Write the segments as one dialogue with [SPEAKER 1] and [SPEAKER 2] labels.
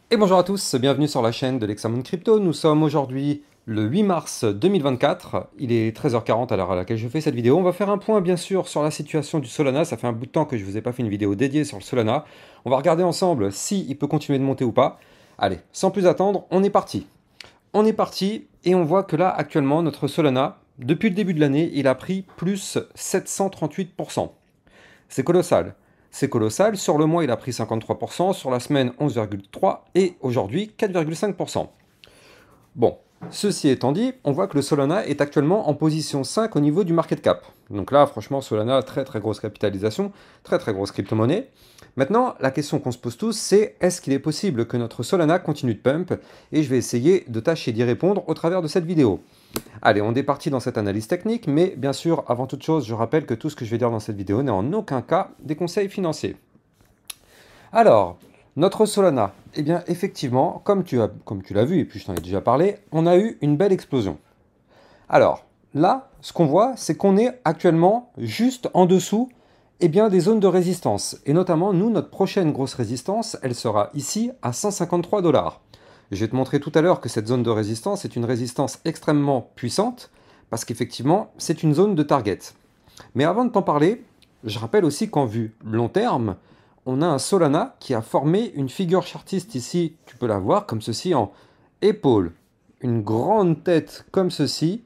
[SPEAKER 1] Et bonjour à tous, bienvenue sur la chaîne de l'Hexamone Crypto. Nous sommes aujourd'hui le 8 mars 2024. Il est 13h40 à l'heure à laquelle je fais cette vidéo. On va faire un point bien sûr sur la situation du Solana. Ça fait un bout de temps que je ne vous ai pas fait une vidéo dédiée sur le Solana. On va regarder ensemble si il peut continuer de monter ou pas. Allez, sans plus attendre, on est parti. On est parti et on voit que là actuellement notre Solana, depuis le début de l'année, il a pris plus 738%. C'est colossal. C'est colossal. Sur le mois, il a pris 53%, sur la semaine 11,3% et aujourd'hui 4,5%. Bon, ceci étant dit, on voit que le Solana est actuellement en position 5 au niveau du market cap. Donc là, franchement, Solana, très très grosse capitalisation, très très grosse crypto-monnaie. Maintenant, la question qu'on se pose tous, c'est est-ce qu'il est possible que notre Solana continue de pump? Et je vais essayer de tâcher d'y répondre au travers de cette vidéo. Allez, on est parti dans cette analyse technique, mais bien sûr, avant toute chose, je rappelle que tout ce que je vais dire dans cette vidéo n'est en aucun cas des conseils financiers. Alors, notre Solana, eh bien effectivement, comme tu l'as vu, et puis je t'en ai déjà parlé, on a eu une belle explosion. Alors, là, ce qu'on voit, c'est qu'on est actuellement juste en dessous eh bien, des zones de résistance. Et notamment, nous, notre prochaine grosse résistance, elle sera ici à 153 $. Je vais te montrer tout à l'heure que cette zone de résistance est une résistance extrêmement puissante, parce qu'effectivement, c'est une zone de target. Mais avant de t'en parler, je rappelle aussi qu'en vue long terme, on a un Solana qui a formé une figure chartiste ici, tu peux la voir comme ceci en épaule, une grande tête comme ceci,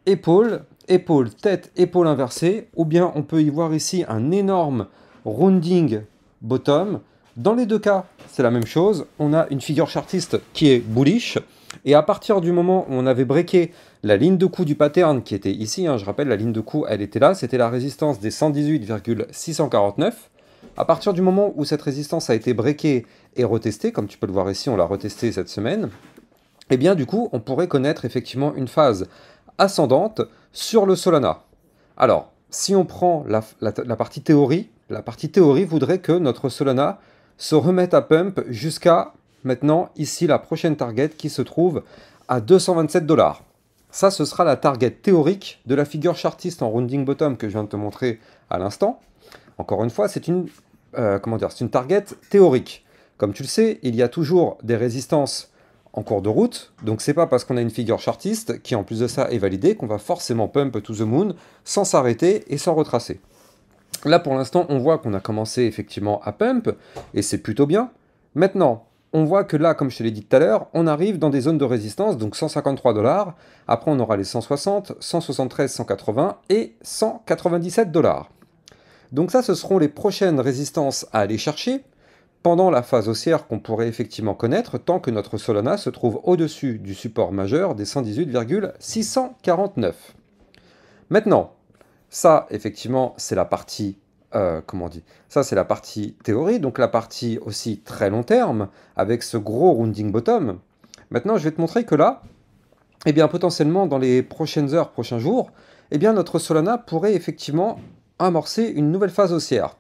[SPEAKER 1] épaule, épaule, tête, épaule inversée, ou bien on peut y voir ici un énorme rounding bottom. Dans les deux cas, c'est la même chose. On a une figure chartiste qui est bullish, et à partir du moment où on avait breaké la ligne de coup du pattern qui était ici, je rappelle, la ligne de coup, elle était là, c'était la résistance des 118,649. À partir du moment où cette résistance a été breakée et retestée, comme tu peux le voir ici, on l'a retestée cette semaine, et bien du coup, on pourrait connaître effectivement une phase ascendante sur le Solana. Alors, si on prend la partie théorie, la partie théorie voudrait que notre Solana se remette à pump jusqu'à maintenant, ici, la prochaine target qui se trouve à 227 $. Ça, ce sera la target théorique de la figure chartiste en rounding bottom que je viens de te montrer à l'instant. Encore une fois, c'est une, c'est une target théorique. Comme tu le sais, il y a toujours des résistances en cours de route, donc c'est pas parce qu'on a une figure chartiste qui en plus de ça est validée qu'on va forcément pump to the moon sans s'arrêter et sans retracer. Là pour l'instant on voit qu'on a commencé effectivement à pump et c'est plutôt bien. Maintenant on voit que là, comme je te l'ai dit tout à l'heure, on arrive dans des zones de résistance, donc 153 $. Après on aura les 160, 173, 180 et 197 $. Donc ça, ce seront les prochaines résistances à aller chercher pendant la phase haussière qu'on pourrait effectivement connaître tant que notre Solana se trouve au-dessus du support majeur des 118,649. Maintenant, ça, effectivement, c'est la partie, comment on dit, ça c'est la partie théorie, donc la partie aussi très long terme, avec ce gros rounding bottom. Maintenant, je vais te montrer que là, eh bien, potentiellement, dans les prochaines heures, prochains jours, eh bien, notre Solana pourrait effectivement amorcer une nouvelle phase haussière.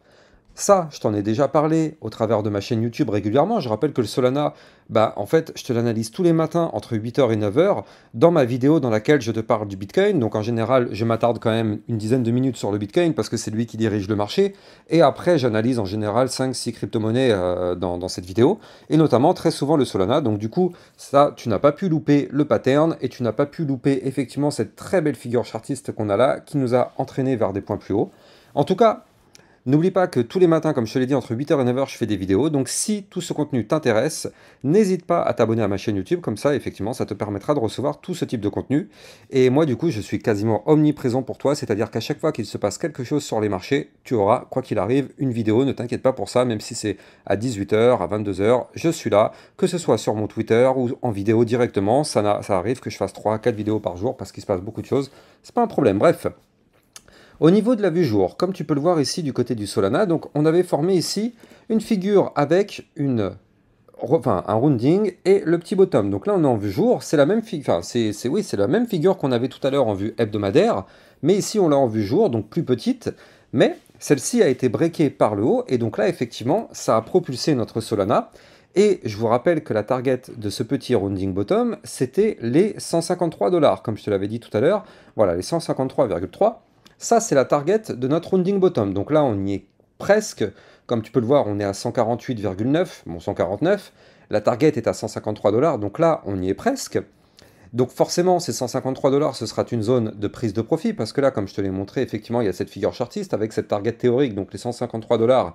[SPEAKER 1] Ça, je t'en ai déjà parlé au travers de ma chaîne YouTube régulièrement. Je rappelle que le Solana, en fait, je te l'analyse tous les matins entre 8h et 9h dans ma vidéo dans laquelle je te parle du Bitcoin. Donc en général, je m'attarde quand même une dizaine de minutes sur le Bitcoin parce que c'est lui qui dirige le marché. Et après, j'analyse en général 5-6 crypto-monnaies dans cette vidéo. Et notamment très souvent le Solana. Donc du coup, ça, tu n'as pas pu louper le pattern et tu n'as pas pu louper effectivement cette très belle figure chartiste qu'on a là qui nous a entraîné vers des points plus hauts. En tout cas, n'oublie pas que tous les matins, comme je te l'ai dit, entre 8h et 9h, je fais des vidéos. Donc si tout ce contenu t'intéresse, n'hésite pas à t'abonner à ma chaîne YouTube. Comme ça, effectivement, ça te permettra de recevoir tout ce type de contenu. Et moi, du coup, je suis quasiment omniprésent pour toi. C'est-à-dire qu'à chaque fois qu'il se passe quelque chose sur les marchés, tu auras, quoi qu'il arrive, une vidéo. Ne t'inquiète pas pour ça, même si c'est à 18h, à 22h, je suis là. Que ce soit sur mon Twitter ou en vidéo directement, ça arrive que je fasse 3-4 vidéos par jour parce qu'il se passe beaucoup de choses. C'est pas un problème. Bref. Au niveau de la vue jour, comme tu peux le voir ici du côté du Solana, donc on avait formé ici une figure avec un rounding et le petit bottom. Donc là on est en vue jour, c'est la même figure, c'est la même figure qu'on avait tout à l'heure en vue hebdomadaire, mais ici on l'a en vue jour, donc plus petite, mais celle-ci a été breakée par le haut et donc là effectivement ça a propulsé notre Solana. Et je vous rappelle que la target de ce petit rounding bottom, c'était les 153 $, comme je te l'avais dit tout à l'heure. Voilà, les 153,3. Ça, c'est la target de notre rounding bottom. Donc là, on y est presque. Comme tu peux le voir, on est à 148,9, bon 149. La target est à 153 $, donc là, on y est presque. Donc forcément, ces 153 $, ce sera une zone de prise de profit, parce que là, comme je te l'ai montré, effectivement, il y a cette figure chartiste avec cette target théorique, donc les 153 $,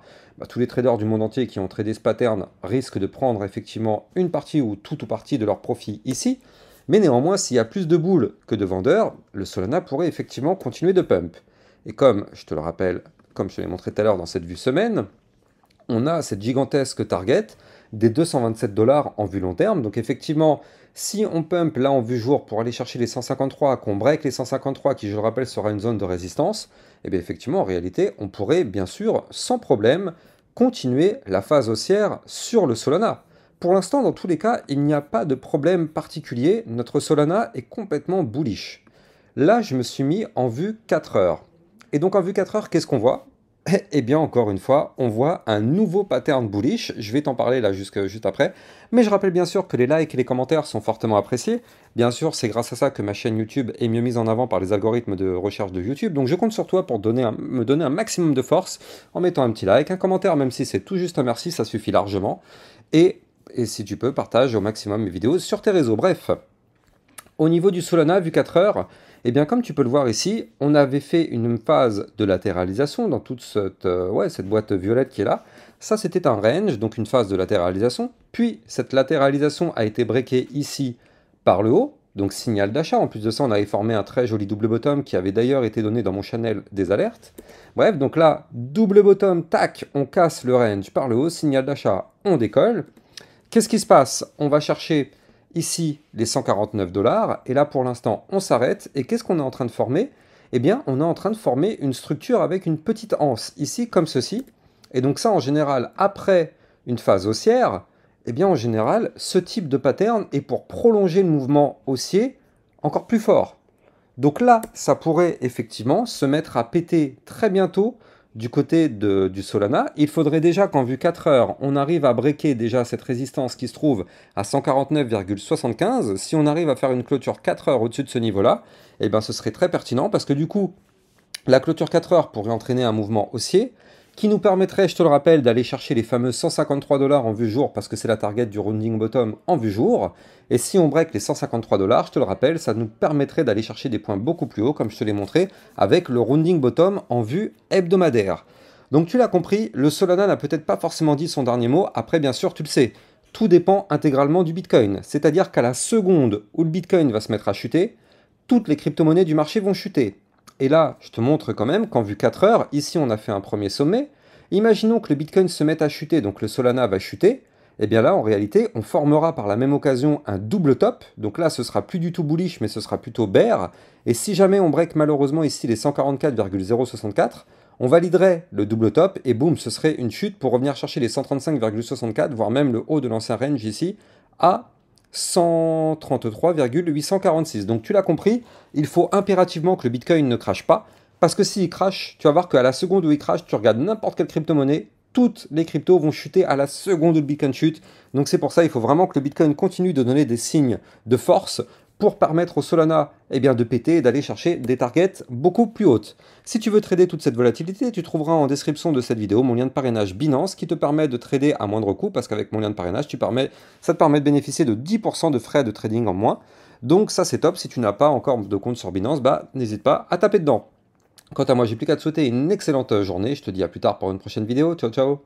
[SPEAKER 1] tous les traders du monde entier qui ont tradé ce pattern risquent de prendre effectivement une partie ou tout ou partie de leur profit ici, mais néanmoins, s'il y a plus de boules que de vendeurs, le Solana pourrait effectivement continuer de pump. Et comme, je te le rappelle, comme je te l'ai montré tout à l'heure dans cette vue semaine, on a cette gigantesque target des 227 $ en vue long terme. Donc effectivement, si on pump là en vue jour pour aller chercher les 153, qu'on break les 153, qui je le rappelle sera une zone de résistance, et bien effectivement en réalité on pourrait bien sûr sans problème continuer la phase haussière sur le Solana. Pour l'instant dans tous les cas il n'y a pas de problème particulier, notre Solana est complètement bullish. Là je me suis mis en vue 4 heures. Et donc en vue 4 heures qu'est-ce qu'on voit? Eh bien, encore une fois, on voit un nouveau pattern bullish. Je vais t'en parler là juste après. Mais je rappelle bien sûr que les likes et les commentaires sont fortement appréciés. Bien sûr, c'est grâce à ça que ma chaîne YouTube est mieux mise en avant par les algorithmes de recherche de YouTube. Donc je compte sur toi pour me donner un maximum de force en mettant un petit like, un commentaire, même si c'est tout juste un merci, ça suffit largement. Et si tu peux, partage au maximum mes vidéos sur tes réseaux. Bref, au niveau du Solana, vu 4 heures, eh bien, comme tu peux le voir ici, on avait fait une phase de latéralisation dans toute cette boîte violette qui est là. Ça, c'était un range, donc une phase de latéralisation. Puis, cette latéralisation a été breakée ici par le haut, donc signal d'achat. En plus de ça, on avait formé un très joli double bottom qui avait d'ailleurs été donné dans mon channel des alertes. Bref, donc là, double bottom, tac, on casse le range par le haut, signal d'achat, on décolle. Qu'est-ce qui se passe? On va chercher ici les 149 $, et là pour l'instant on s'arrête, et qu'est-ce qu'on est en train de former? Eh bien on est en train de former une structure avec une petite anse, ici comme ceci, et donc ça en général après une phase haussière, eh bien en général ce type de pattern est pour prolonger le mouvement haussier encore plus fort. Donc là ça pourrait effectivement se mettre à péter très bientôt du côté du Solana. Il faudrait déjà qu'en vue 4 heures, on arrive à breaker déjà cette résistance qui se trouve à 149,75. Si on arrive à faire une clôture 4 heures au-dessus de ce niveau-là, eh bien ce serait très pertinent parce que du coup, la clôture 4 heures pourrait entraîner un mouvement haussier qui nous permettrait, je te le rappelle, d'aller chercher les fameux 153 $ en vue jour parce que c'est la target du rounding bottom en vue jour. Et si on break les 153 $, je te le rappelle, ça nous permettrait d'aller chercher des points beaucoup plus hauts, comme je te l'ai montré, avec le rounding bottom en vue hebdomadaire. Donc tu l'as compris, le Solana n'a peut-être pas forcément dit son dernier mot. Après, bien sûr, tu le sais, tout dépend intégralement du Bitcoin. C'est-à-dire qu'à la seconde où le Bitcoin va se mettre à chuter, toutes les crypto-monnaies du marché vont chuter. Et là, je te montre quand même qu'en vue 4 heures, ici on a fait un premier sommet. Imaginons que le Bitcoin se mette à chuter, donc le Solana va chuter. Et bien là, en réalité, on formera par la même occasion un double top. Donc là, ce sera plus du tout bullish, mais ce sera plutôt bear. Et si jamais on break malheureusement ici les 144,064, on validerait le double top et boum, ce serait une chute pour revenir chercher les 135,64, voire même le haut de l'ancien range ici, à 133,846. Donc tu l'as compris, il faut impérativement que le Bitcoin ne crache pas, parce que s'il crache, tu vas voir qu'à la seconde où il crache, tu regardes n'importe quelle crypto-monnaie, toutes les cryptos vont chuter à la seconde où le Bitcoin chute. Donc c'est pour ça il faut vraiment que le Bitcoin continue de donner des signes de force pour permettre au Solana de péter et d'aller chercher des targets beaucoup plus hautes. Si tu veux trader toute cette volatilité, tu trouveras en description de cette vidéo mon lien de parrainage Binance qui te permet de trader à moindre coût parce qu'avec mon lien de parrainage, ça te permet de bénéficier de 10% de frais de trading en moins. Donc ça c'est top, si tu n'as pas encore de compte sur Binance, n'hésite pas à taper dedans. Quant à moi, j'ai plus qu'à te souhaiter une excellente journée, je te dis à plus tard pour une prochaine vidéo, ciao ciao.